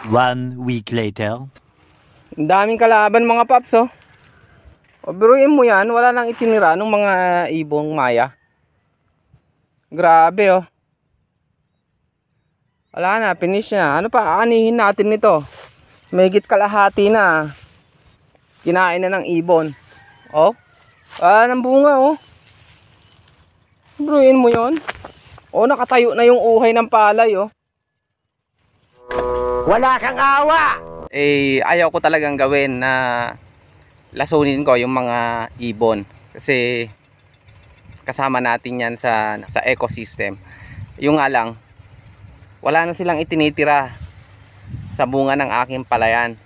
1 week later. Ang daming kalaban mga paps, oh. O, biruin mo yan, wala nang itinira ng mga ibong maya. Grabe, oh. Wala na, finish na. Ano pa, aanihin natin nito. Mahigit kalahati na. Kinain na ng ibon. Oh, ng bunga, oh. Biruin mo yon. Oh, nakatayo na yung uhay ng palay, oh. Wala kang awa! Eh, ayaw ko talagang gawin na lasunin ko yung mga ibon kasi kasama natin yan sa ecosystem. Yung nga lang, wala na silang itinitira sa bunga ng aking palayan.